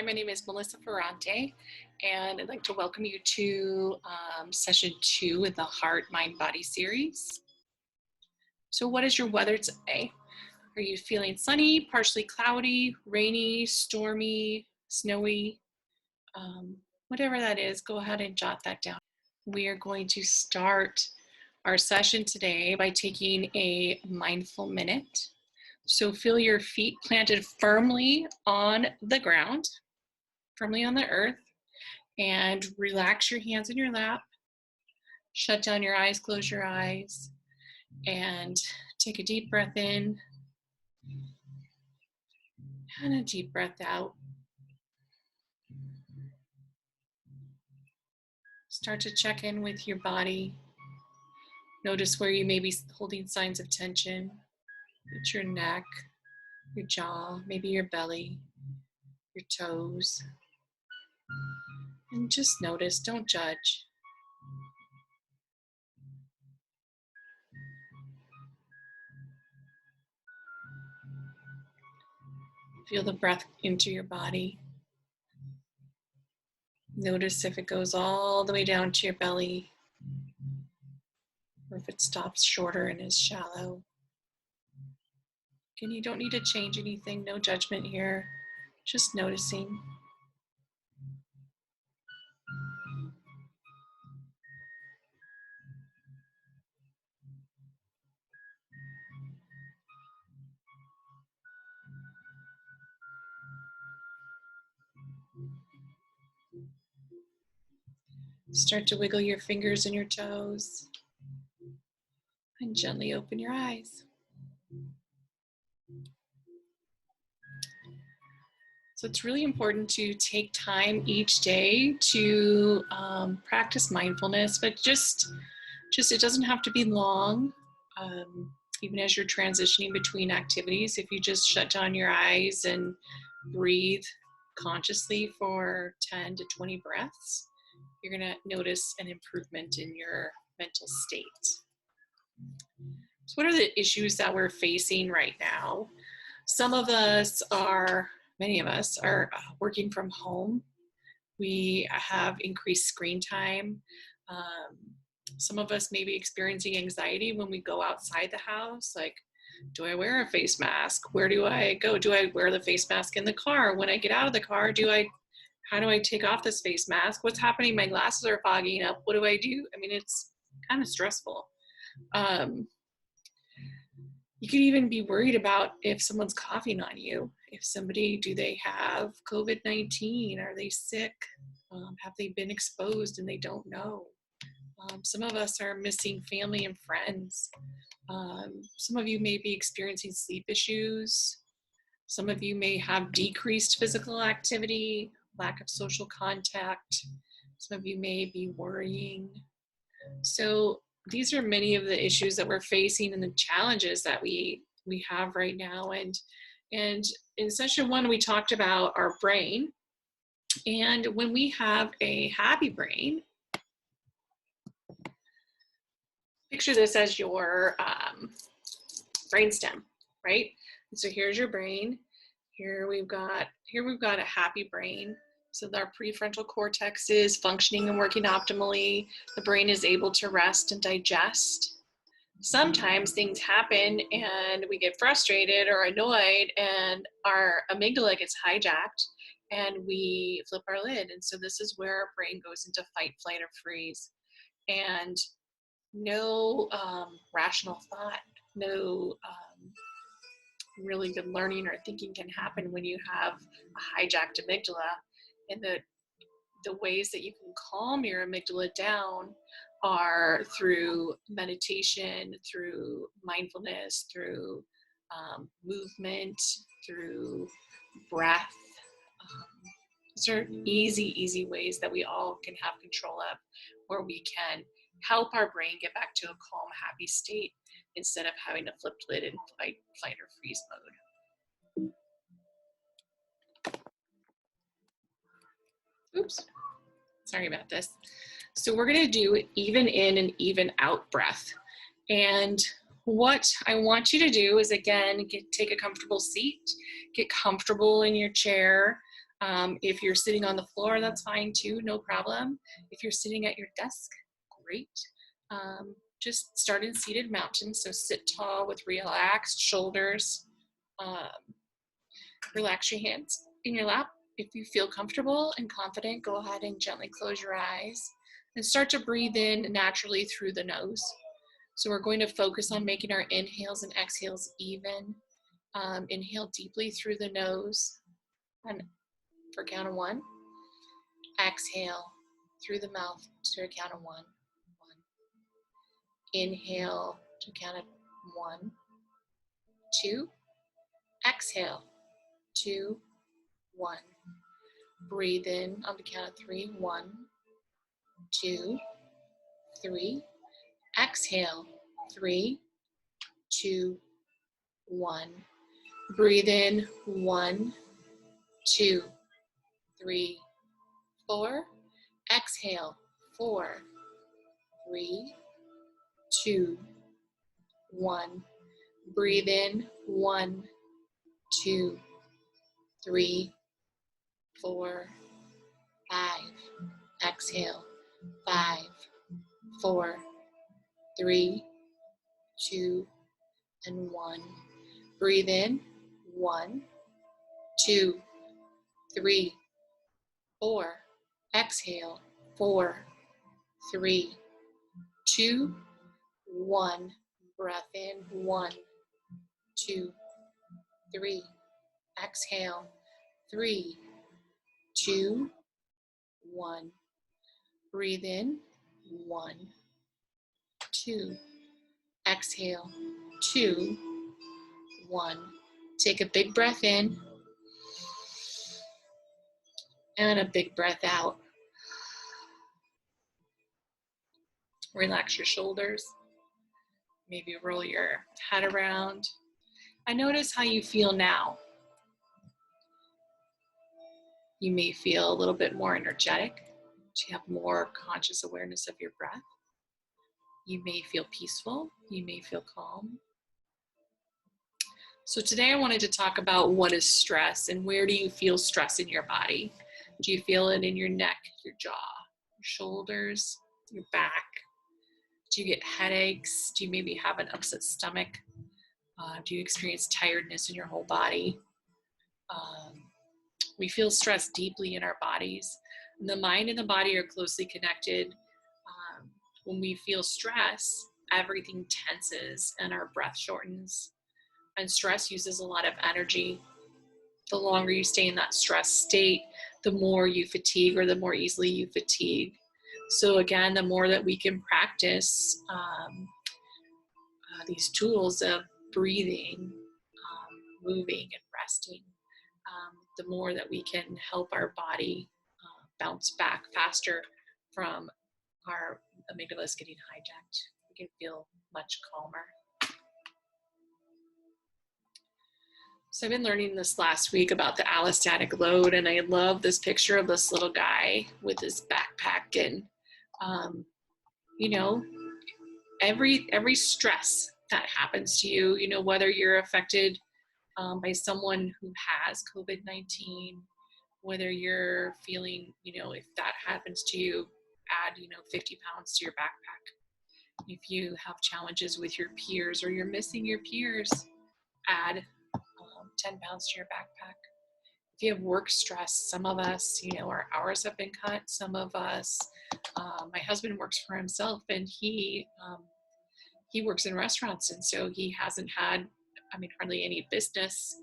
Hi, my name is Melissa Ferrante, and I'd like to welcome you to session 2 of the Heart, Mind, Body series. So what is your weather today? Are you feeling sunny, partially cloudy, rainy, stormy, snowy? Whatever that is, go ahead and jot that down. We are going to start our session today by taking a mindful minute. So feel your feet planted firmly on the ground, firmly on the earth, and relax your hands in your lap. Shut down your eyes, close your eyes, and take a deep breath in and a deep breath out. Start to check in with your body. Notice where you may be holding signs of tension. It's your neck, your jaw, maybe your belly, your toes. And just notice, don't judge. Feel the breath into your body. Notice if it goes all the way down to your belly, or if it stops shorter and is shallow. And you don't need to change anything, no judgment here, just noticing. Start to wiggle your fingers and your toes and gently open your eyes. So it's really important to take time each day to practice mindfulness, but just it doesn't have to be long. Even as you're transitioning between activities, if you just shut down your eyes and breathe consciously for 10 to 20 breaths, you're going to notice an improvement in your mental state. So what are the issues that we're facing right now? Many of us are working from home. We have increased screen time. Some of us may be experiencing anxiety when we go outside the house, like, do I wear a face mask? Where do I go? Do I wear the face mask in the car? When I get out of the car, how do I take off this face mask? What's happening? My glasses are fogging up. What do I do? I mean, it's kind of stressful. You could even be worried about if someone's coughing on you. Do they have COVID-19? Are they sick? Have they been exposed and they don't know? Some of us are missing family and friends. Some of you may be experiencing sleep issues. Some of you may have decreased physical activity, lack of social contact. Some of you may be worrying. So these are many of the issues that we're facing and the challenges that we have right now. And in session 1, we talked about our brain. And when we have a happy brain, picture this as your brainstem, right? And so here's your brain. Here we've got a happy brain. So our prefrontal cortex is functioning and working optimally. The brain is able to rest and digest. Sometimes things happen and we get frustrated or annoyed and our amygdala gets hijacked and we flip our lid. And so this is where our brain goes into fight, flight, or freeze. And no rational thought, no really good learning or thinking can happen when you have a hijacked amygdala. And the ways that you can calm your amygdala down are through meditation, through mindfulness, through movement, through breath. These are easy ways that we all can have control of, where we can help our brain get back to a calm, happy state instead of having a flipped lid in fight, flight, or freeze mode. Oops, sorry about this. So we're gonna do even in and even out breath. And what I want you to do is, again, take a comfortable seat, get comfortable in your chair. If you're sitting on the floor, that's fine too, no problem. If you're sitting at your desk, great. Just start in seated mountain. So sit tall with relaxed shoulders. Um, Relax your hands in your lap. If you feel comfortable and confident, go ahead and gently close your eyes and start to breathe in naturally through the nose. So we're going to focus on making our inhales and exhales even. Inhale deeply through the nose and for a count of 1. Exhale through the mouth to a count of 1. 1. Inhale to count of 1, 2. Exhale, 2, 1. Breathe in on the count of 3. 1, 2, 3. Exhale, 3, 2, 1. Breathe in 1, 2, 3, 4. Exhale, 4, 3, 2, 1. Breathe in 1, 2, 3, 4, 5. Exhale, 5, 4, 3, 2, and 1. Breathe in 1, 2, 3, 4. Exhale, 4, 3, 2, 1. Breath in 1, 2, 3. Exhale, 3, 2, 1. Breathe in 1, 2. Exhale, 2, 1. Take a big breath in and a big breath out. Relax your shoulders. Maybe roll your head around. And notice how you feel now. You may feel a little bit more energetic. You have more conscious awareness of your breath. You may feel peaceful. You may feel calm. So today I wanted to talk about what is stress and where do you feel stress in your body? Do you feel it in your neck, your jaw, your shoulders, your back? Do you get headaches? Do you maybe have an upset stomach? Do you experience tiredness in your whole body? We feel stress deeply in our bodies. The mind and the body are closely connected. When we feel stress, everything tenses and our breath shortens. And stress uses a lot of energy. The longer you stay in that stress state, the more you fatigue or the more easily you fatigue. So again, the more that we can practice these tools of breathing, moving and resting, the more that we can help our body bounce back faster from our amygdalas getting hijacked. We can feel much calmer. So I've been learning this last week about the allostatic load, and I love this picture of this little guy with his backpack. And you know, every stress that happens to you, you know, whether you're affected by someone who has COVID-19, whether you're feeling, you know, if that happens to you, add, 50 pounds to your backpack. If you have challenges with your peers or you're missing your peers, add 10 pounds to your backpack. If you have work stress, some of us, our hours have been cut. Some of us, my husband works for himself, and he works in restaurants, and so he hasn't had, hardly any business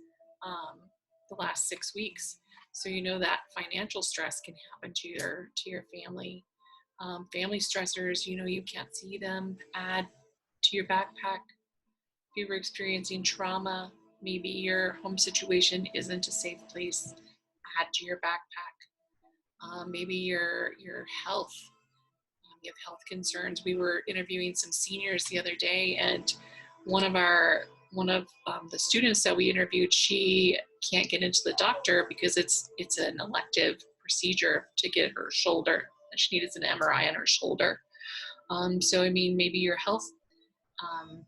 the last 6 weeks. So that financial stress can happen to your family. Family stressors, you can't see them, add to your backpack. If you were experiencing trauma, maybe your home situation isn't a safe place, add to your backpack. Maybe your health, you have health concerns. We were interviewing some seniors the other day, and one of the students that we interviewed, she can't get into the doctor because it's an elective procedure to get her shoulder. She needed an MRI on her shoulder. So maybe your health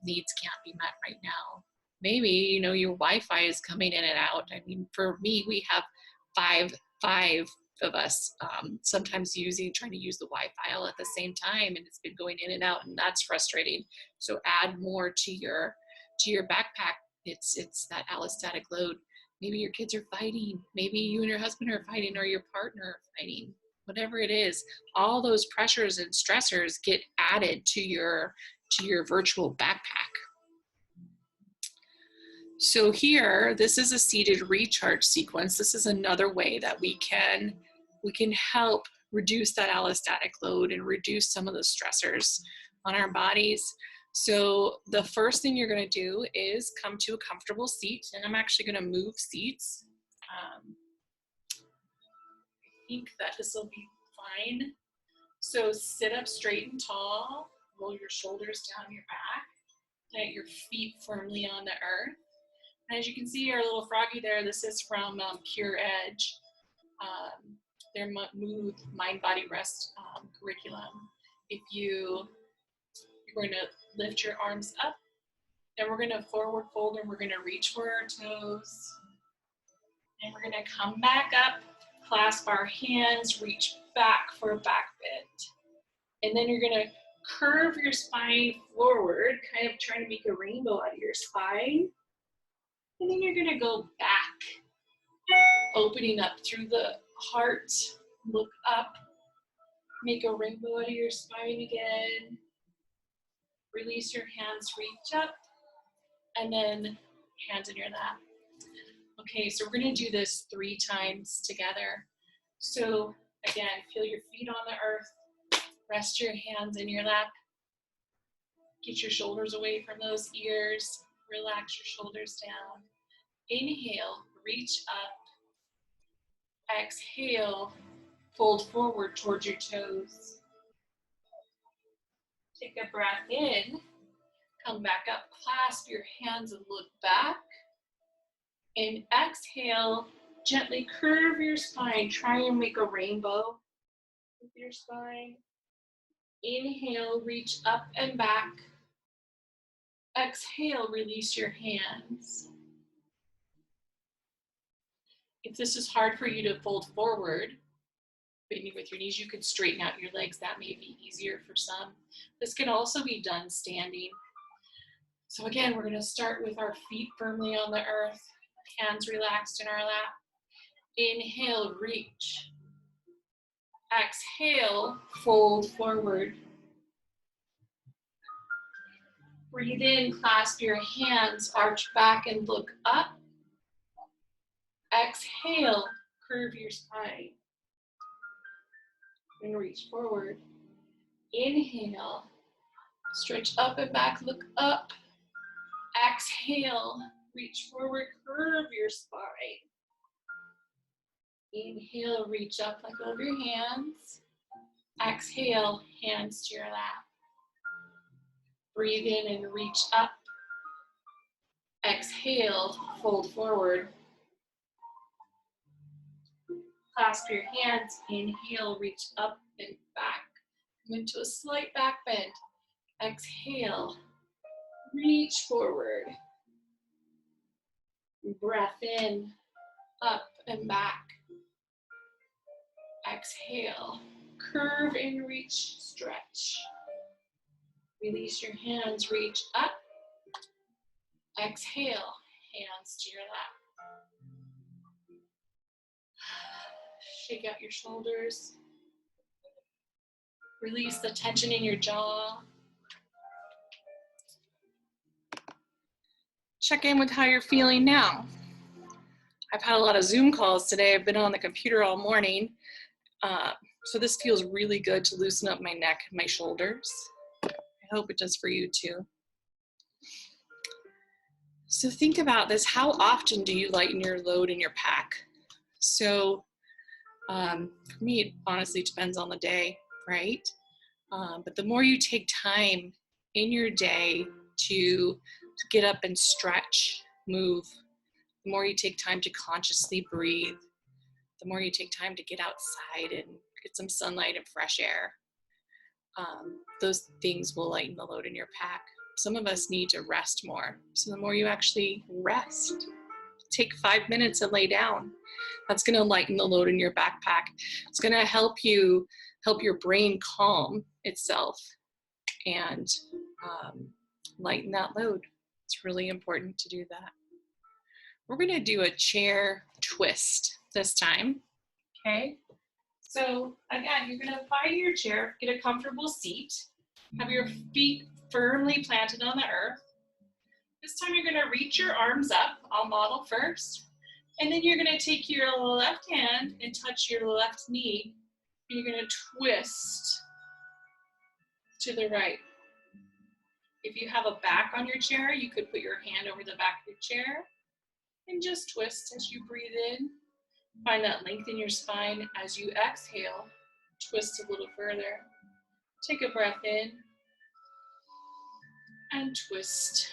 needs can't be met right now. Maybe your Wi-Fi is coming in and out. For me, we have 5 5 of us sometimes trying to use the Wi-Fi all at the same time, and it's been going in and out, and that's frustrating. So add more to your backpack. It's that allostatic load. Maybe your kids are fighting, maybe you and your husband are fighting, or your partner are fighting. Whatever it is, all those pressures and stressors get added to your virtual backpack. So here, this is a seated recharge sequence. This is another way that we can help reduce that allostatic load and reduce some of the stressors on our bodies. So the first thing you're going to do is come to a comfortable seat, and I'm actually going to move seats. I think that this will be fine. So sit up straight and tall, roll your shoulders down your back, plant your feet firmly on the earth. And as you can see, our little froggy there, this is from Pure Edge, their Move Mind Body Rest curriculum. You're going to lift your arms up, and we're going to forward fold, and we're going to reach for our toes. And we're going to come back up, clasp our hands, reach back for a back bend. And then you're going to curve your spine forward, kind of trying to make a rainbow out of your spine. And then you're going to go back, opening up through the heart, look up, make a rainbow out of your spine again. Release your hands, reach up, and then hands in your lap. Okay, so we're going to do this 3 times together. So again, feel your feet on the earth, rest your hands in your lap, get your shoulders away from those ears, relax your shoulders down. Inhale, reach up. Exhale, fold forward towards your toes. Take a breath in, come back up, clasp your hands and look back. And exhale, gently curve your spine. Try and make a rainbow with your spine. Inhale, reach up and back. Exhale, release your hands. If this is hard for you to fold forward, bending with your knees, you could straighten out your legs. That may be easier for some. This can also be done standing. So again, we're going to start with our feet firmly on the earth, hands relaxed in our lap. Inhale, reach. Exhale, fold forward. Breathe in, clasp your hands, arch back and look up. Exhale, curve your spine. And reach forward. Inhale, stretch up and back, look up. Exhale, reach forward, curve your spine. Inhale, reach up, let go of your hands. Exhale, hands to your lap. Breathe in and reach up. Exhale, fold forward. Clasp your hands, inhale, reach up and back. Come into a slight back bend. Exhale, reach forward. Breath in, up and back. Exhale, curve and reach, stretch. Release your hands, reach up. Exhale, hands to your lap. Shake out your shoulders. Release the tension in your jaw. Check in with how you're feeling now. I've had a lot of Zoom calls today. I've been on the computer all morning. So this feels really good to loosen up my neck and my shoulders. I hope it does for you too. So think about this. How often do you lighten your load in your pack? So for me, it honestly depends on the day, right? But the more you take time in your day to get up and stretch, move, the more you take time to consciously breathe, the more you take time to get outside and get some sunlight and fresh air, those things will lighten the load in your pack. Some of us need to rest more. So the more you actually rest, take 5 minutes and lay down. That's going to lighten the load in your backpack. It's going to help your brain calm itself and lighten that load. It's really important to do that. We're going to do a chair twist this time. Okay. So again, you're going to find your chair, get a comfortable seat, have your feet firmly planted on the earth. This time you're going to reach your arms up. I'll model first. And then you're going to take your left hand and touch your left knee. And you're going to twist to the right. If you have a back on your chair, you could put your hand over the back of your chair and just twist as you breathe in. Find that length in your spine. As you exhale, twist a little further. Take a breath in and twist.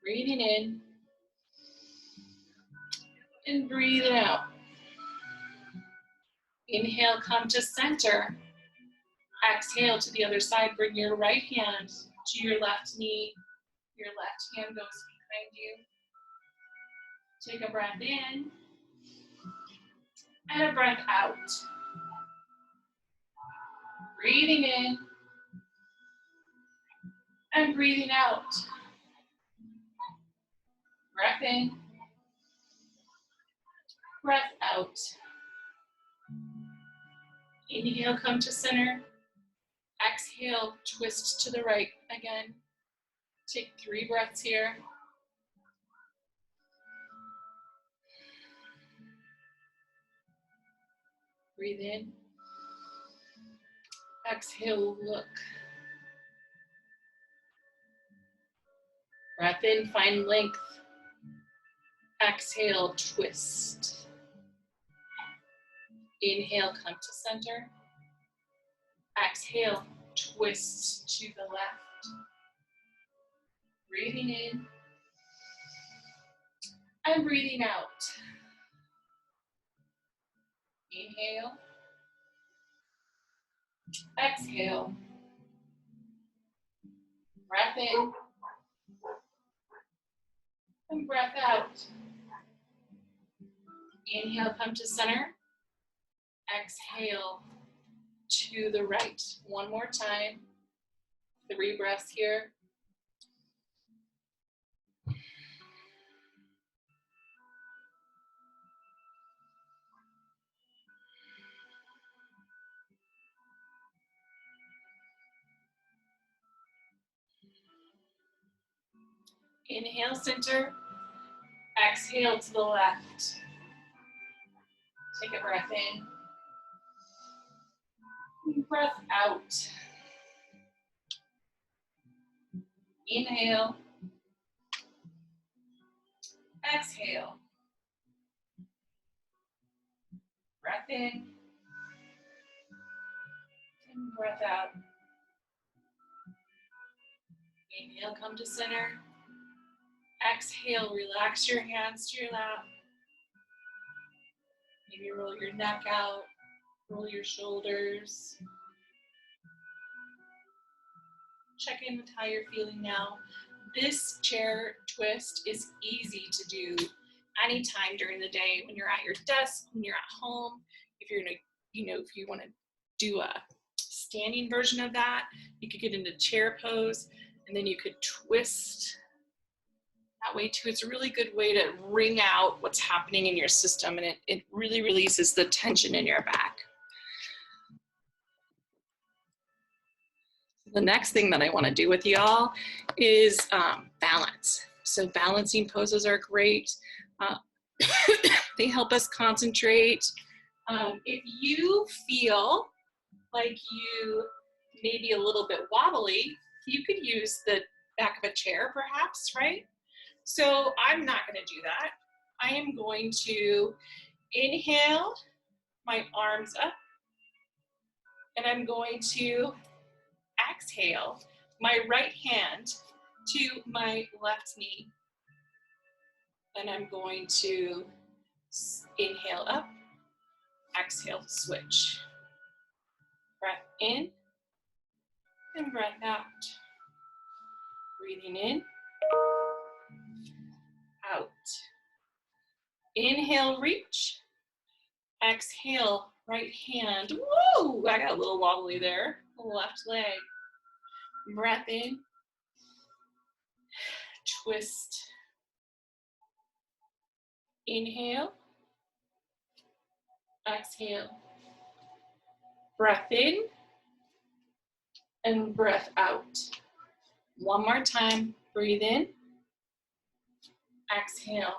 Breathing in and breathe out. Inhale, come to center. Exhale to the other side. Bring your right hand to your left knee. Your left hand goes behind you. Take a breath in and a breath out. Breathing in and breathing out. Breath in, breath out. Inhale, come to center. Exhale, twist to the right again. Take 3 breaths here. Breathe in. Exhale, look. Breath in, find length. Exhale, twist. Inhale, come to center. Exhale, twist to the left. Breathing in and breathing out. Inhale. Exhale. Breath in and breath out. Inhale, come to center. Exhale to the right. One more time. 3 breaths here. Inhale, center. Exhale to the left. Take a breath in. Breath out. Inhale. Exhale. Breath in. And breath out. Inhale, come to center. Exhale, relax your hands to your lap. Maybe roll your neck out, roll your shoulders. Check in with how you're feeling now. This chair twist is easy to do anytime during the day, when you're at your desk, when you're at home. If you're gonna, if you want to do a standing version of that, you could get into chair pose and then you could twist that way too. It's a really good way to wring out what's happening in your system, and it really releases the tension in your back. The next thing that I want to do with y'all is balance. So balancing poses are great. They help us concentrate. If you feel like you may be a little bit wobbly, you could use the back of a chair perhaps, right? So I'm not going to do that. I am going to inhale my arms up, and I'm going to exhale my right hand to my left knee. And I'm going to inhale up, exhale, switch. Breath in and breath out. Breathing in out. Inhale, reach. Exhale, right hand. Woo! I got a little wobbly there. Left leg. Breath in. Twist. Inhale. Exhale. Breath in. And breath out. One more time. Breathe in. Exhale.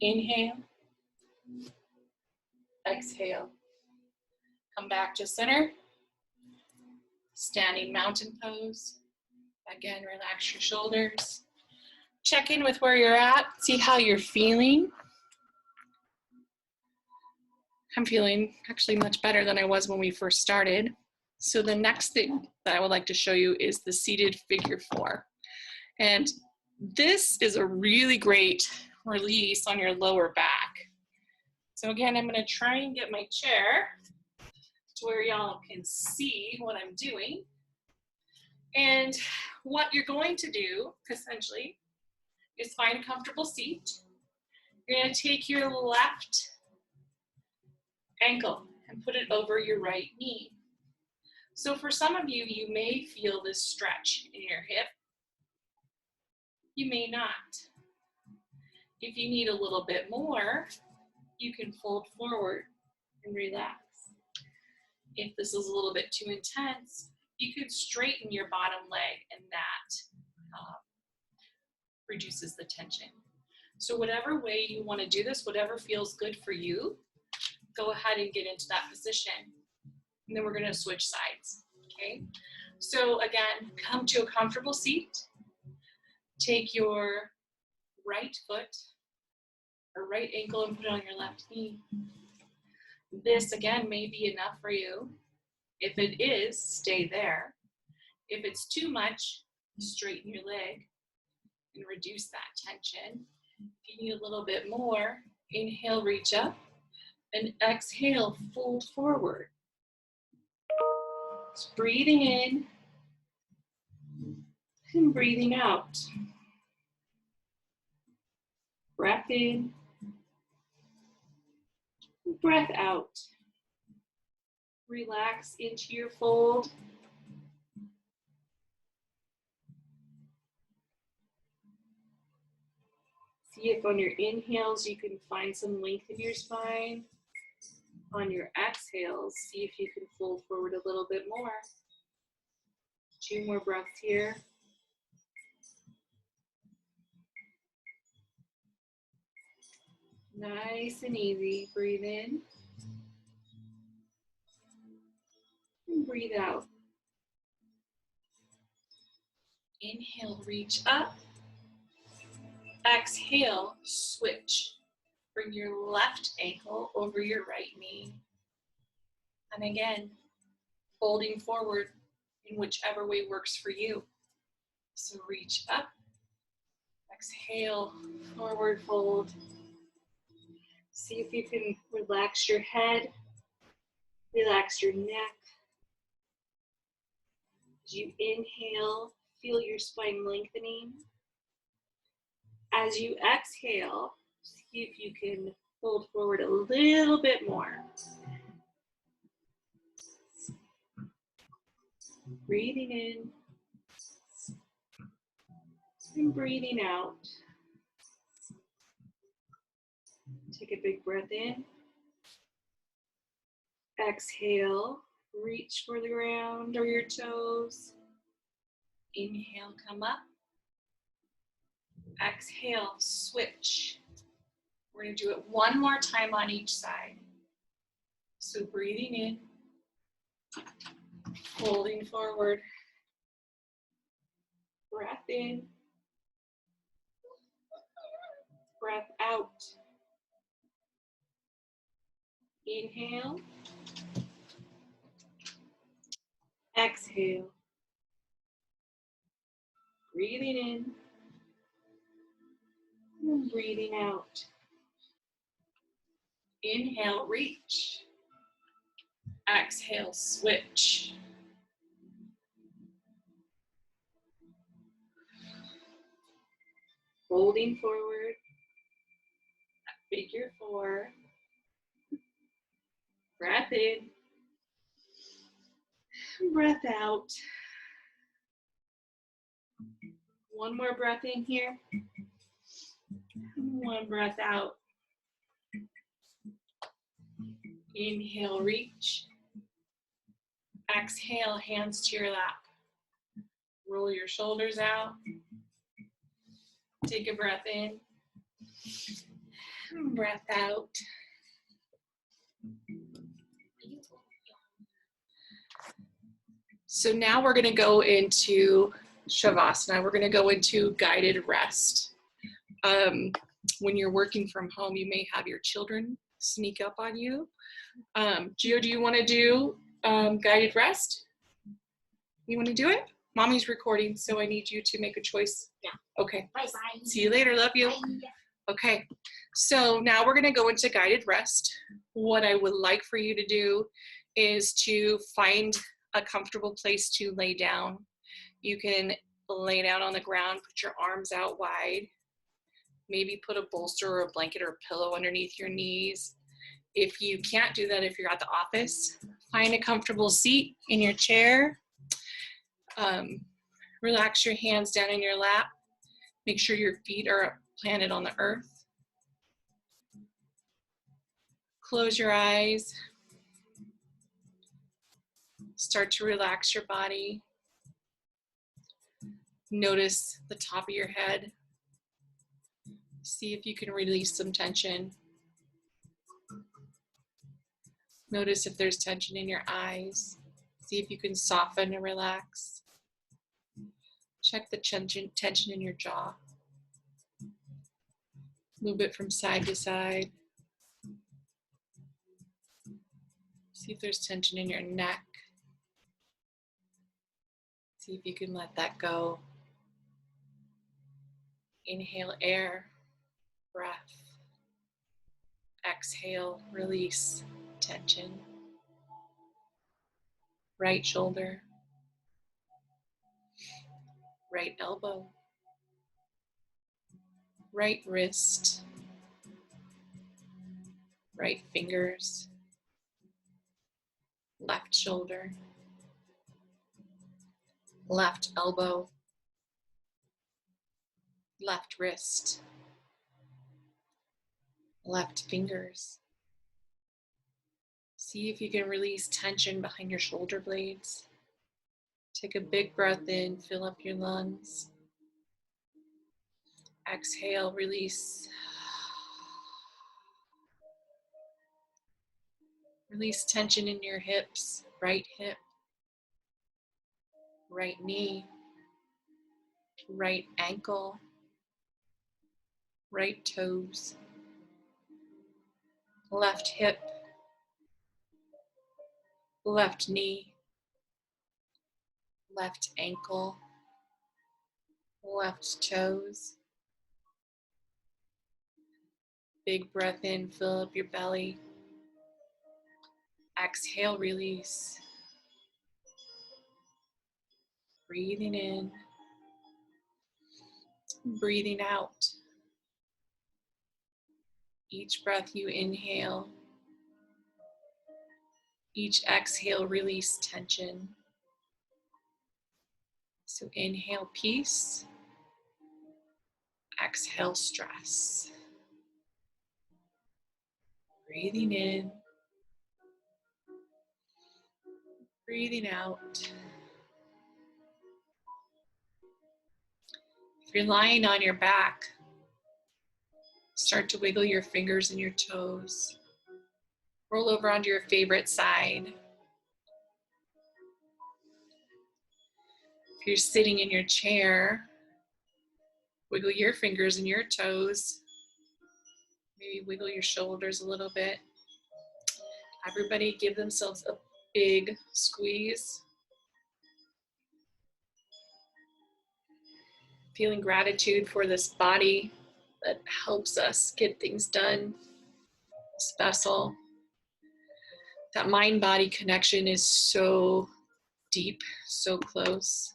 Inhale. Exhale. Come back to center. Standing mountain pose. Again, relax your shoulders. Check in with where you're at. See how you're feeling. I'm feeling actually much better than I was when we first started. So the next thing that I would like to show you is the seated figure 4. And this is a really great release on your lower back. So again, I'm going to try and get my chair to where y'all can see what I'm doing. And what you're going to do, essentially, is find a comfortable seat. You're going to take your left ankle and put it over your right knee. So for some of you, you may feel this stretch in your hip. You may not. If you need a little bit more, you can fold forward and relax. If this is a little bit too intense, you could straighten your bottom leg, and that reduces the tension. So whatever way you want to do this, whatever feels good for you, go ahead and get into that position. And then we're going to switch sides, okay? So again, come to a comfortable seat. Take your right foot or right ankle and put it on your left knee. This, again, may be enough for you. If it is, stay there. If it's too much, straighten your leg and reduce that tension. If you need a little bit more, inhale, reach up, and exhale, fold forward. Just breathing in and breathing out. Breath in, breath out. Relax into your fold. See if on your inhales you can find some length in your spine. On your exhales, see if you can fold forward a little bit more. 2 more breaths here. Nice and easy. Breathe in. And breathe out. Inhale, reach up. Exhale, switch. Bring your left ankle over your right knee. And again, folding forward in whichever way works for you. So reach up. Exhale, forward fold. See if you can relax your head, relax your neck. As you inhale, feel your spine lengthening. As you exhale, see if you can fold forward a little bit more. Breathing in and breathing out. Take a big breath in. Exhale, reach for the ground or your toes. Inhale, come up. Exhale, switch. We're going to do it one more time on each side. So breathing in, folding forward. Breath in, breath out. Inhale, exhale. Breathing in and breathing out. Inhale, reach. Exhale, switch. Folding forward, figure 4. Breath in, breath out. One more breath in here. One breath out. Inhale, reach. Exhale, hands to your lap. Roll your shoulders out. Take a breath in. Breath out. So now we're going to go into Savasana. We're going to go into guided rest. When you're working from home, you may have your children sneak up on you. Gio, do you want to do guided rest? You want to do it? Mommy's recording, so I need you to make a choice. Yeah. Okay. Bye. See you later. Love you. Bye. Okay. So now we're going to go into guided rest. What I would like for you to do is to find a comfortable place to lay down. You can lay down on the ground, put your arms out wide, maybe put a bolster or a blanket or a pillow underneath your knees. If you can't do that, if you're at the office, find a comfortable seat in your chair. Relax your hands down in your lap. Make sure your feet are planted on the earth. Close your eyes. Start to relax your body. Notice the top of your head. See if you can release some tension. Notice if there's tension in your eyes. See if you can soften and relax. Check the tension in your jaw. Move it from side to side. See if there's tension in your neck. See if you can let that go. Inhale air, breath. Exhale, release tension. Right shoulder, right elbow, right wrist, right fingers, left shoulder, left elbow, left wrist, left fingers. See if you can release tension behind your shoulder blades. Take a big breath in, fill up your lungs. Exhale, release. Release tension in your hips, right hip, right knee, right ankle, right toes, left hip, left knee, left ankle, left toes. Big breath in, fill up your belly. Exhale, release. Breathing in, breathing out. Each breath you inhale, each exhale, release tension. So inhale peace, exhale stress. Breathing in, breathing out. If you're lying on your back, start to wiggle your fingers and your toes. Roll over onto your favorite side. If you're sitting in your chair, wiggle your fingers and your toes. Maybe wiggle your shoulders a little bit. Everybody give themselves a big squeeze. Feeling gratitude for this body that helps us get things done. This vessel. That mind-body connection is so deep, so close.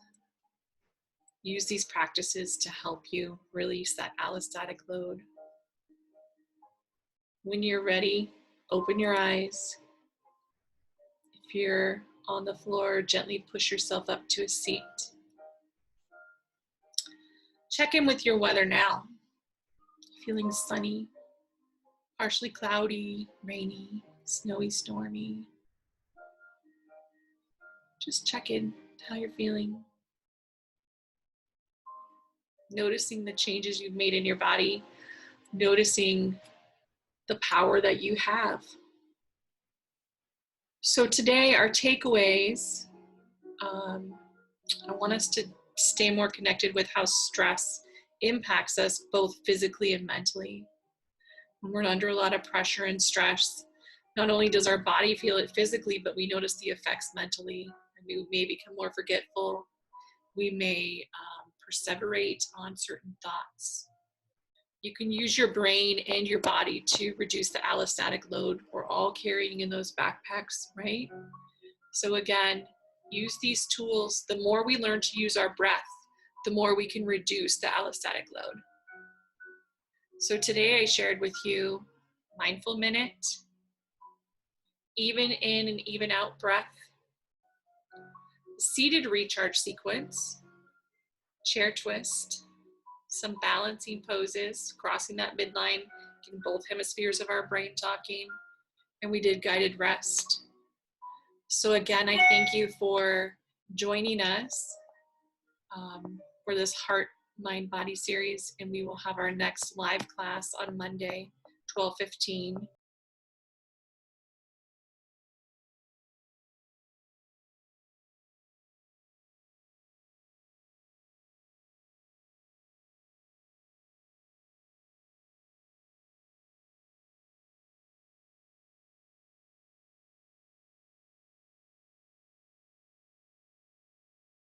use these practices to help you release that allostatic load. When you're ready, open your eyes. If you're on the floor, gently push yourself up to a seat. Check in with your weather now. Feeling sunny, partially cloudy, rainy, snowy, stormy. Just check in how you're feeling. Noticing the changes you've made in your body, noticing the power that you have. So today, our takeaways, I want us to stay more connected with how stress impacts us both physically and mentally. When we're under a lot of pressure and stress, not only does our body feel it physically, but we notice the effects mentally. We may become more forgetful. We may perseverate on certain thoughts. You can use your brain and your body to reduce the allostatic load we're all carrying in those backpacks, right? So again, use these tools. The more we learn to use our breath, the more we can reduce the allostatic load. So today I shared with you mindful minute, even in and even out breath, seated recharge sequence, chair twist, some balancing poses, crossing that midline, getting both hemispheres of our brain talking, and we did guided rest. So again, I thank you for joining us for this Heart, Mind, Body series, and we will have our next live class on Monday, 12:15.